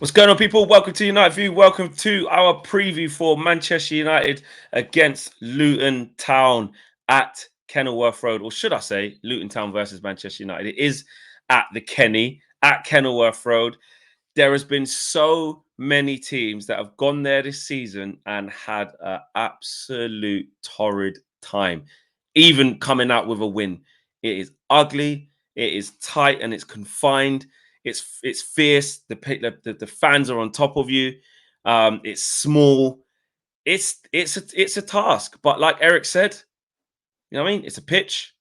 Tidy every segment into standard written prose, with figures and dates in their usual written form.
What's going on, people? Welcome to United View. Welcome to our preview for Manchester United against Luton Town at Kenilworth Road. Or should I say Luton Town versus Manchester United? It is at the Kenny, at Kenilworth Road. There has been so many teams that have gone there this season and had an absolute torrid time, even coming out with a win. It is ugly, it is tight, and it's confined. It's fierce. The fans are on top of you. It's small. It's a task. But like Eric said, you know what I mean? It's a pitch.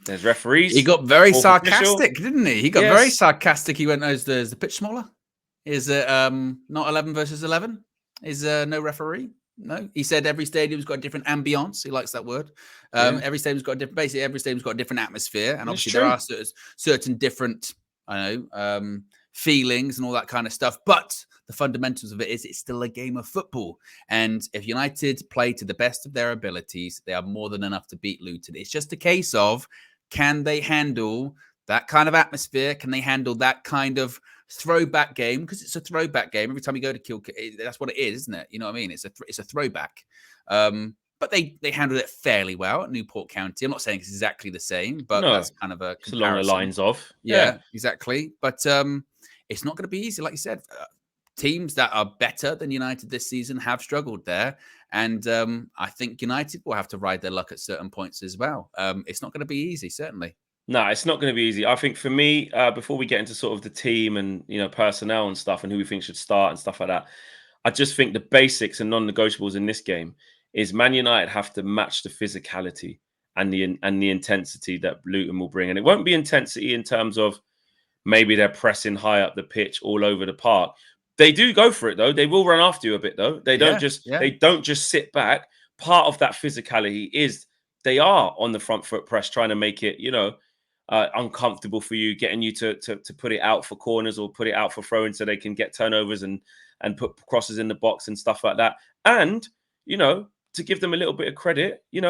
There's referees. He got very sarcastic, didn't he? He got very sarcastic. He went, "Is the pitch smaller? Is it not 11 versus 11? Is no referee?" No, he said every stadium's got a different ambiance. He likes that word. Every stadium's got a different. Basically, every stadium's got a different atmosphere, and obviously there are certain different, feelings and all that kind of stuff. But the fundamentals of it is it's still a game of football, and if United play to the best of their abilities, they are more than enough to beat Luton. It's just a case of, can they handle that kind of atmosphere? Can they handle that kind of throwback game? Because it's a throwback game. Every time you go to kill, that's what it is, isn't it? You know what I mean? It's a throwback. But they handled it fairly well at Newport County. I'm not saying it's exactly the same, but that's kind of a comparison. Along the lines of. Yeah, exactly. But it's not going to be easy. Like you said, teams that are better than United this season have struggled there. And I think United will have to ride their luck at certain points as well. It's not going to be easy, certainly. No, it's not going to be easy. I think for me, before we get into sort of the team and, personnel and stuff and who we think should start and stuff like that, I just think the basics and non-negotiables in this game is Man United have to match the physicality and the intensity that Luton will bring. And it won't be intensity in terms of maybe they're pressing high up the pitch all over the park. They do go for it, though. They will run after you a bit, though. They don't just sit back. Part of that physicality is they are on the front foot press, trying to make it, uncomfortable for you, getting you to put it out for corners or put it out for throwing so they can get turnovers and put crosses in the box and stuff like that. And, to give them a little bit of credit, in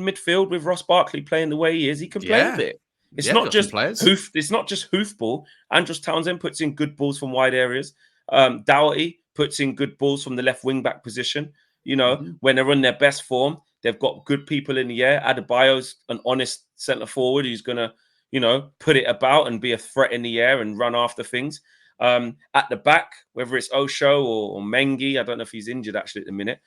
midfield with Ross Barkley playing the way he is, he can play a bit. It's not just hoof. It's not just hoofball. Andros Townsend puts in good balls from wide areas. Doherty puts in good balls from the left wing back position. When they're in their best form, they've got good people in the air. Adebayo's an honest centre forward who's gonna, put it about and be a threat in the air and run after things. At the back, whether it's Osho or Mengi, I don't know if he's injured actually at the minute.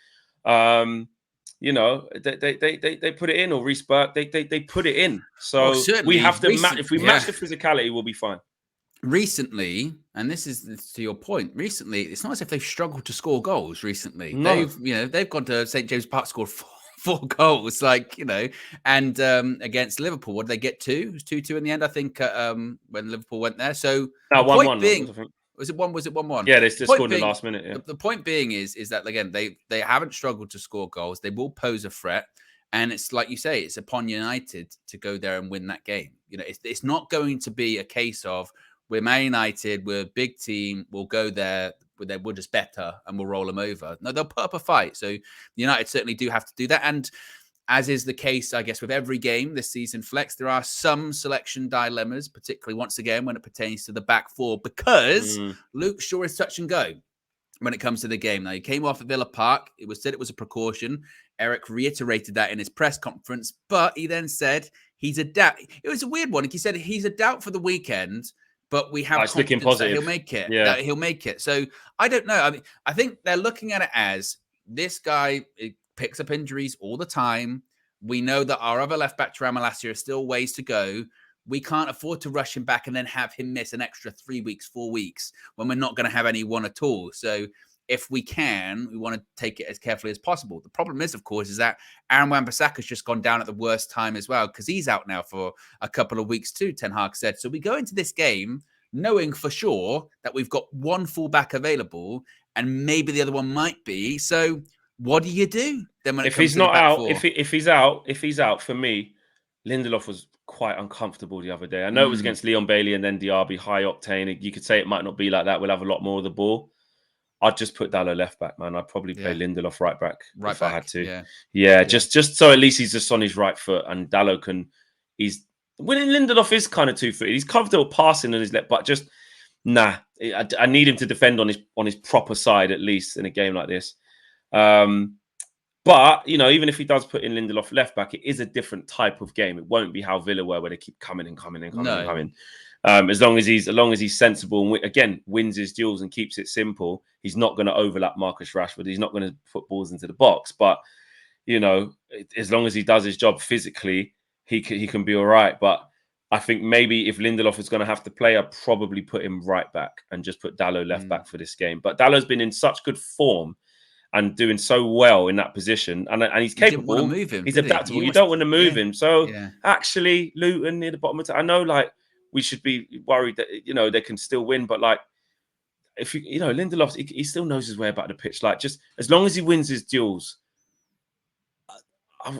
They put it in, or Reece Burke, they put it in. So we have to match. If we match the physicality, we'll be fine. Recently, and this is to your point, recently, it's not as if they've struggled to score goals recently. No. They've gone to St. James Park, scored four goals, and against Liverpool, what did they get to? It was 2-2 in the end, I think, when Liverpool went there. So 1-1. Was it 1-1? Yeah, they just scored in the last minute. Yeah. The point being is that, again, they haven't struggled to score goals. They will pose a threat. And it's like you say, it's upon United to go there and win that game. It's not going to be a case of, we're Man United, we're a big team, we'll go there, we're just better and we'll roll them over. No, they'll put up a fight. So United certainly do have to do that. And as is the case, I guess, with every game this season, Flex, there are some selection dilemmas, particularly once again when it pertains to the back four, because Luke Shaw is touch and go when it comes to the game. Now, he came off at Villa Park. It was said it was a precaution. Eric reiterated that in his press conference, but he then said he's a doubt. It was a weird one. He said he's a doubt for the weekend, but we have confidence that he'll make it. Yeah. That he'll make it. So I don't know. I mean, I think they're looking at it as this guy picks up injuries all the time. We know that our other left back, Thuram Malacia, is still ways to go. We can't afford to rush him back and then have him miss an extra 3 weeks, 4 weeks when we're not going to have anyone at all. So if we can, we want to take it as carefully as possible. The problem is, of course, is that Aaron Wan-Bissaka's just gone down at the worst time as well, because he's out now for a couple of weeks too, Ten Hag said. So we go into this game knowing for sure that we've got one fullback available and maybe the other one might be. So what do you do then when if he's not out? If he's out, for me, Lindelof was quite uncomfortable the other day. I know it was against Leon Bailey and then Diaby, high octane. You could say it might not be like that. We'll have a lot more of the ball. I'd just put Dalot left back, man. I'd probably play Lindelof right back if I had to. Yeah. Just so at least he's just on his right foot, and Dalot can. Lindelof is kind of 2-footed. He's comfortable passing on his left, but just nah. I need him to defend on his proper side, at least in a game like this. But, you know, even if he does put in Lindelof left back, it is a different type of game. It won't be how Villa were, where they keep coming and coming and coming and coming. As long as he's sensible and again wins his duels and keeps it simple, he's not going to overlap Marcus Rashford. He's not going to put balls into the box. But, you know, as long as he does his job physically, he can be all right. But I think maybe if Lindelof is going to have to play, I'd probably put him right back and just put Dalot left back for this game. But Dalot's been in such good form and doing so well in that position, and he's capable. Didn't want to move him, he's adaptable. You don't want to move him. So actually, Luton near the bottom of I know, like, we should be worried that, you know, they can still win, but like, if you know, Lindelof, he still knows his way about the pitch. Like, just as long as he wins his duels,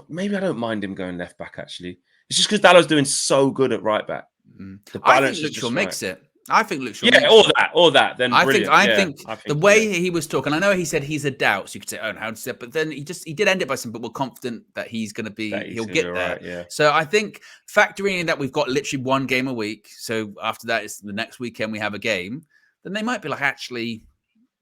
maybe I don't mind him going left back. Actually, it's just because Dallow's doing so good at right back. The balance I think Luke Shaw makes it. I think Luke Shaw. Yeah, all that. Then brilliant. I think the way he was talking, I know he said he's a doubt, so you could say, "Oh, how does it?" But then he did end it by saying, "But we're confident that he's going to be, he'll get there." Right, yeah. So I think factoring in that we've got literally one game a week, so after that it's the next weekend we have a game, then they might be like, actually,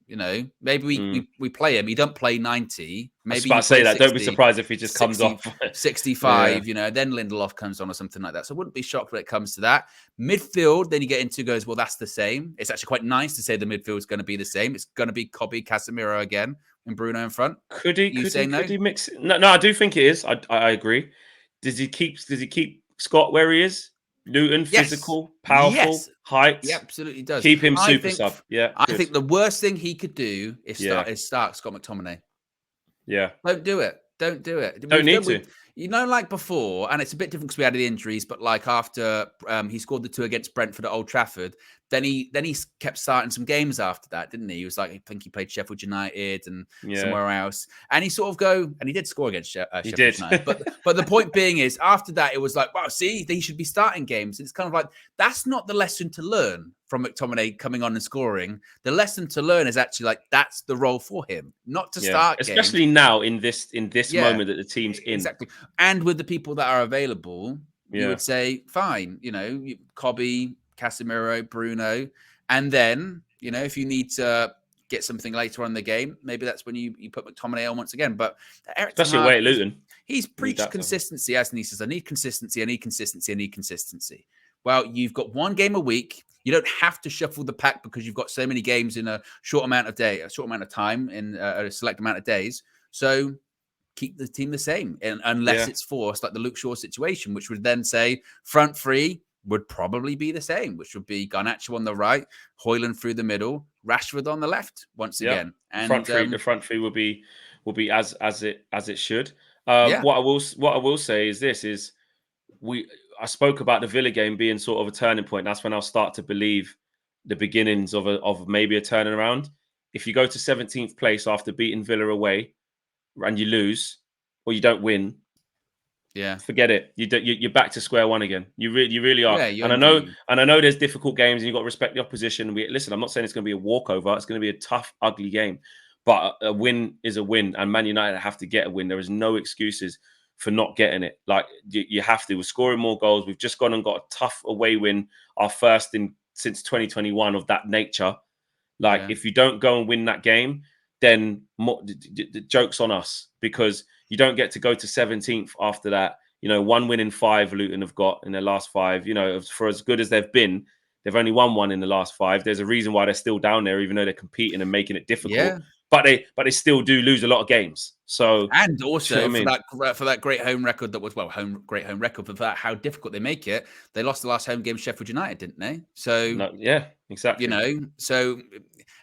you know, maybe we play him. He don't play 90. Maybe I was about to say that. 60, Don't be surprised if he just 60, comes off 65. You know, then Lindelof comes on or something like that. So I wouldn't be shocked when it comes to that. Midfield, then you get into goes, well, that's the same. It's actually quite nice to say the midfield is going to be the same. It's going to be Kobe, Casemiro again, and Bruno in front. Could he mix it? No, I do think it is. I agree. Does he keep Scott where he is? Luton, physical, powerful, height. He absolutely does. Keep him super sub. Yeah. I think the worst thing he could do is start Scott McTominay. Yeah. Don't do it. Don't do it. Don't need to. You know, like before, and it's a bit different because we had the injuries, but like after he scored the 2 against Brentford at Old Trafford, then he kept starting some games after that, didn't he? He was like, I think he played Sheffield United and somewhere else. And he sort of and he did score against Sheffield United. But the point being is, after that, it was like, wow, see, he should be starting games. It's kind of like, that's not the lesson to learn from McTominay coming on and scoring. The lesson to learn is actually like, that's the role for him, not to start games. Especially now in this moment that the team's in. Exactly. And with the people that are available, you would say, fine, you know, Kobe, Casemiro, Bruno. And then, you know, if you need to get something later on in the game, maybe that's when you put McTominay on once again. But especially away at Luton. He's preached consistency, as he says, I need consistency, I need consistency, I need consistency. Well, you've got one game a week. You don't have to shuffle the pack because you've got so many games in a short amount of time, in a select amount of days. So keep the team the same, unless it's forced, like the Luke Shaw situation, which would then say front three would probably be the same, which would be Garnacho on the right, HOJLUND through the middle, Rashford on the left once again. And the front three will be as it should. What I will say is this: I spoke about the Villa game being sort of a turning point. That's when I'll start to believe the beginnings of maybe a turning around. If you go to 17th place after beating Villa away and you lose or you don't win, forget it. You're back to square one again. You really are. And I know there's difficult games and you've got to respect the opposition. Listen, I'm not saying it's going to be a walkover. It's going to be a tough, ugly game. But a win is a win, and Man United have to get a win. There is no excuses for not getting it. Like, you have to. We're scoring more goals. We've just gone and got a tough away win, our first since 2021 of that nature. Like, if you don't go and win that game, then the joke's on us, because you don't get to go to 17th after that. You know, 1 win in 5 Luton have got in their last 5. You know, for as good as they've been, they've only won 1 in the last 5. There's a reason why they're still down there, even though they're competing and making it difficult. Yeah. But they still do lose a lot of games. So, and also for that great home record that was great home record for that, how difficult they make it. They lost the last home game to Sheffield United, didn't they? So exactly. You know, so,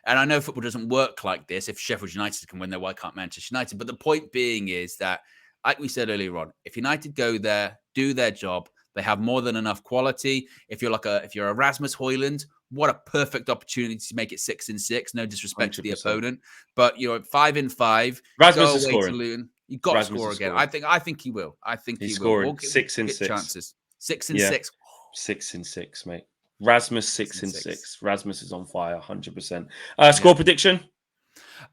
and I know football doesn't work like this. If Sheffield United can win there, why can't Manchester United? But the point being is that, like we said earlier on, if United go there, do their job, they have more than enough quality. If you're a Rasmus HOJLUND, what a perfect opportunity to make it 6-6. No disrespect 100%. To the opponent, but you're 5-5. Rasmus is scoring. Luton. You've got to score again. I think he will. I think he's he scoring. Will. 6-6 chances. 6-6. 6-6, mate. Rasmus 6-6. Rasmus is on fire, 100%. Score prediction.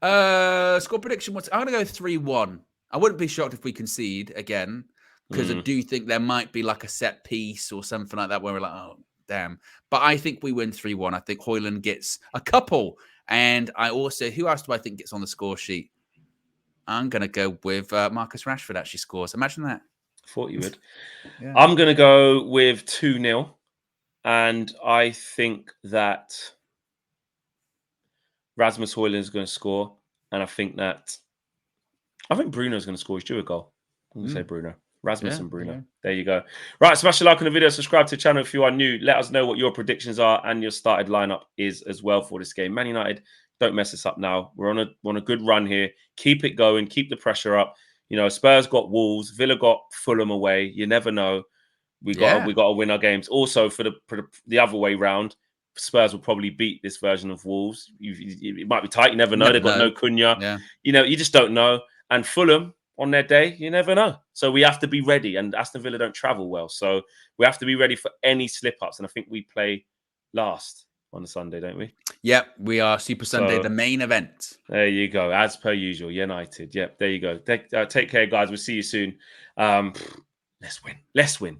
Score prediction. I'm going to go 3-1. I wouldn't be shocked if we concede again, because I do think there might be like a set piece or something like that where we're like, oh, damn. But I think we win 3-1. I think HOJLUND gets a couple. And I also, who else do I think gets on the score sheet? I'm going to go with Marcus Rashford actually scores. Imagine that. Thought you would. Yeah. I'm going to go with 2-0. And I think that Rasmus HOJLUND is going to score. And I think Bruno's going to score. He's due a goal. I'm going to say Bruno. Rasmus and Bruno. Yeah. There you go. Right, smash the like on the video. Subscribe to the channel if you are new. Let us know what your predictions are and your started lineup is as well for this game. Man United, don't mess this up now. We're on a good run here. Keep it going. Keep the pressure up. You know, Spurs got Wolves. Villa got Fulham away. You never know. We got to win our games. Also, for the other way round, Spurs will probably beat this version of Wolves. It might be tight. You never know. They've got no Cunha. Yeah. You know, you just don't know. And Fulham on their day, you never know. So we have to be ready. And Aston Villa don't travel well, so we have to be ready for any slip ups. And I think we play last on the Sunday, don't we? Yep, we are Super Sunday, the main event. There you go, as per usual. United. Yep, there you go. Take care, guys. We'll see you soon. Let's win.